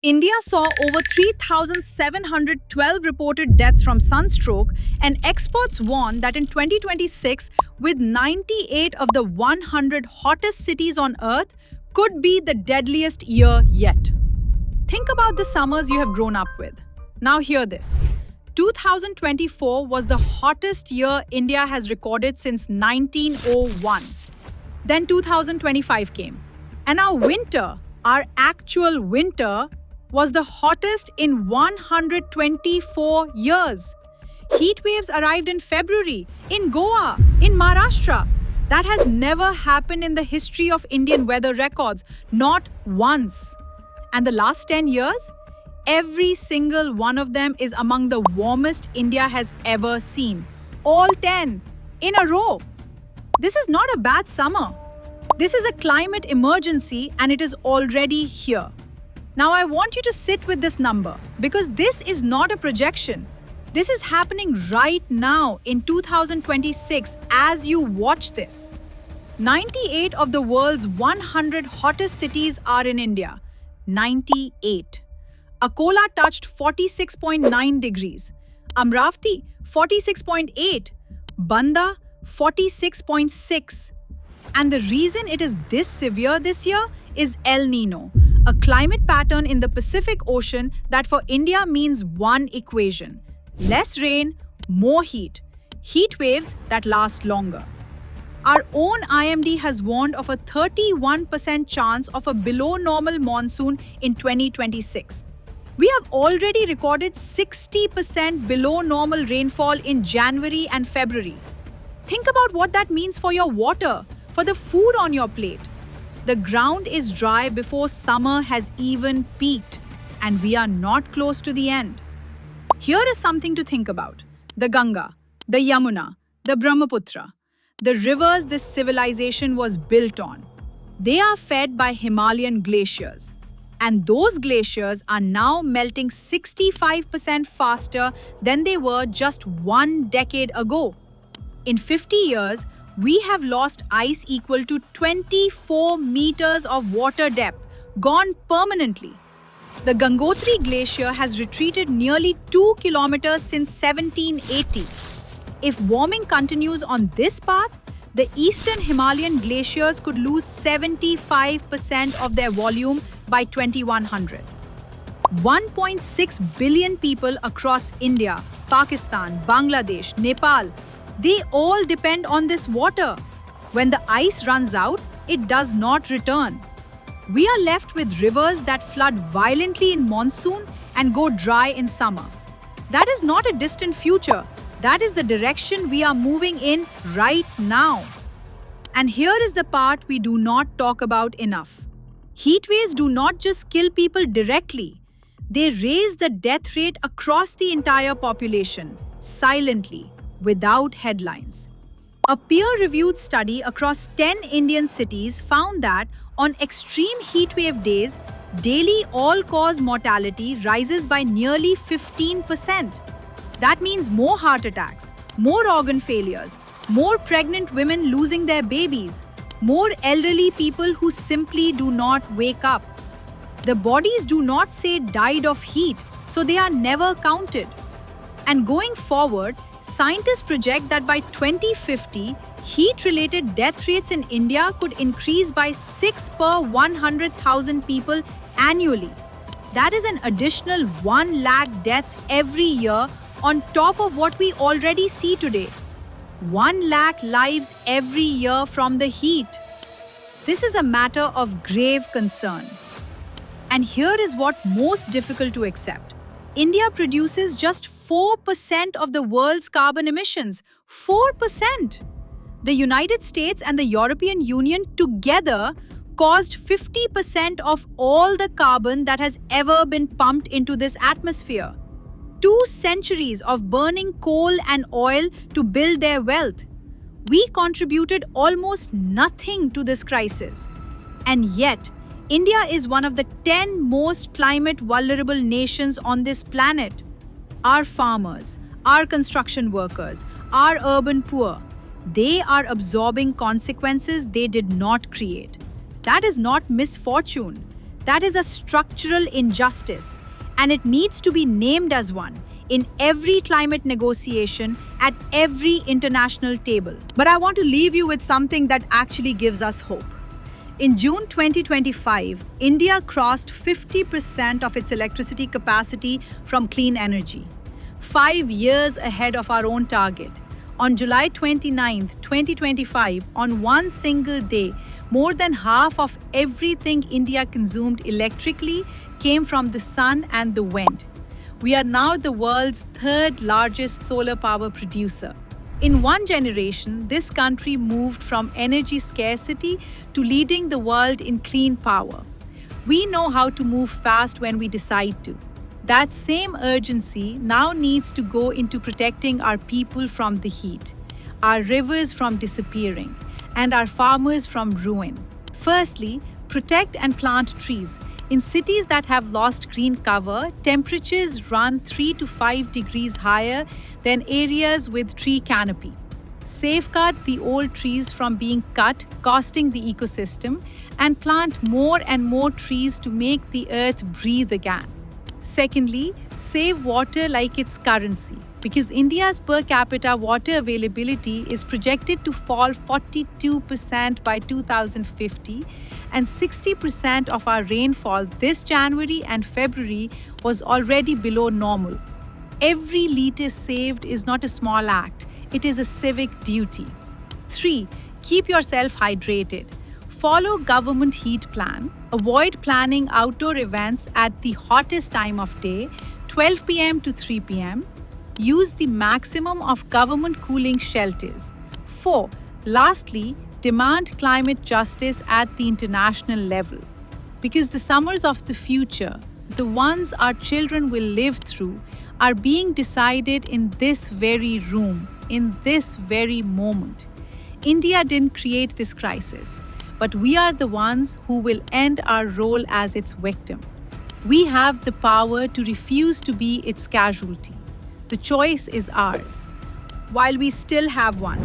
India saw over 3,712 reported deaths from sunstroke, and experts warn that in 2026, with 98 of the 100 hottest cities on Earth, could be the deadliest year yet. Think about the summers you have grown up with. Now, hear this. 2024 was the hottest year India has recorded since 1901. Then 2025 came. And our winter, our actual winter, was the hottest in 124 years. Heat waves arrived in February, in Goa, in Maharashtra. That has never happened in the history of Indian weather records, not once. And the last 10 years, every single one of them is among the warmest India has ever seen. All 10 in a row. This is not a bad summer. This is a climate emergency and it is already here. Now I want you to sit with this number because this is not a projection. This is happening right now in 2026 as you watch this. 98 of the world's 100 hottest cities are in India. 98. Akola touched 46.9 degrees. Amravati 46.8. Banda 46.6. And the reason it is this severe this year is El Nino, a climate pattern in the Pacific Ocean that for India means one equation: less rain, more heat. Heat waves that last longer. Our own IMD has warned of a 31% chance of a below normal monsoon in 2026. We have already recorded 60% below normal rainfall in January and February. Think about what that means for your water, for the food on your plate. The ground is dry before summer has even peaked, and we are not close to the end. Here is something to think about. The Ganga, the Yamuna, the Brahmaputra, the rivers this civilization was built on. They are fed by Himalayan glaciers. And those glaciers are now melting 65% faster than they were just 1 decade ago. In 50 years, we have lost ice equal to 24 meters of water depth, gone permanently. The Gangotri Glacier has retreated nearly 2 kilometers since 1780. If warming continues on this path, the eastern Himalayan glaciers could lose 75% of their volume by 2100. 1.6 billion people across India, Pakistan, Bangladesh, Nepal, they all depend on this water. When the ice runs out, it does not return. We are left with rivers that flood violently in monsoon and go dry in summer. That is not a distant future. That is the direction we are moving in right now. And here is the part we do not talk about enough. Heat waves do not just kill people directly. They raise the death rate across the entire population, silently, without headlines. A peer-reviewed study across 10 Indian cities found that on extreme heat wave days, daily all-cause mortality rises by nearly 15%. That means more heart attacks, more organ failures, more pregnant women losing their babies, more elderly people who simply do not wake up. The bodies do not say died of heat, so they are never counted. And going forward, scientists project that by 2050, heat-related death rates in India could increase by 6 per 100,000 people annually. That is an additional 1 lakh deaths every year on top of what we already see today. 1 lakh lives every year from the heat. This is a matter of grave concern. And here is what most difficult to accept. India produces just 4% of the world's carbon emissions. 4%! The United States and the European Union together caused 50% of all the carbon that has ever been pumped into this atmosphere. 2 centuries of burning coal and oil to build their wealth. We contributed almost nothing to this crisis. And yet, India is one of the 10 most climate vulnerable nations on this planet. Our farmers, our construction workers, our urban poor, they are absorbing consequences they did not create. That is not misfortune. That is a structural injustice, and it needs to be named as one in every climate negotiation at every international table. But I want to leave you with something that actually gives us hope. In June 2025, India crossed 50% of its electricity capacity from clean energy, 5 years ahead of our own target. On July 29, 2025, on one single day, more than half of everything India consumed electrically came from the sun and the wind. We are now the world's third largest solar power producer. In one generation, this country moved from energy scarcity to leading the world in clean power. We know how to move fast when we decide to. That same urgency now needs to go into protecting our people from the heat, our rivers from disappearing, and our farmers from ruin. Firstly, protect and plant trees. In cities that have lost green cover, temperatures run 3 to 5 degrees higher than areas with tree canopy. Safeguard the old trees from being cut, costing the ecosystem, and plant more and more trees to make the earth breathe again. Secondly, save water like it's currency, because India's per capita water availability is projected to fall 42% by 2050, and 60% of our rainfall this January and February was already below normal. Every litre saved is not a small act, it is a civic duty. 3. Keep yourself hydrated. Follow government heat plan. Avoid planning outdoor events at the hottest time of day, 12 p.m. to 3 p.m. Use the maximum of government cooling shelters. 4. Lastly, demand climate justice at the international level. Because the summers of the future, the ones our children will live through, are being decided in this very room, in this very moment. India didn't create this crisis, but we are the ones who will end our role as its victim. We have the power to refuse to be its casualty. The choice is ours, while we still have one.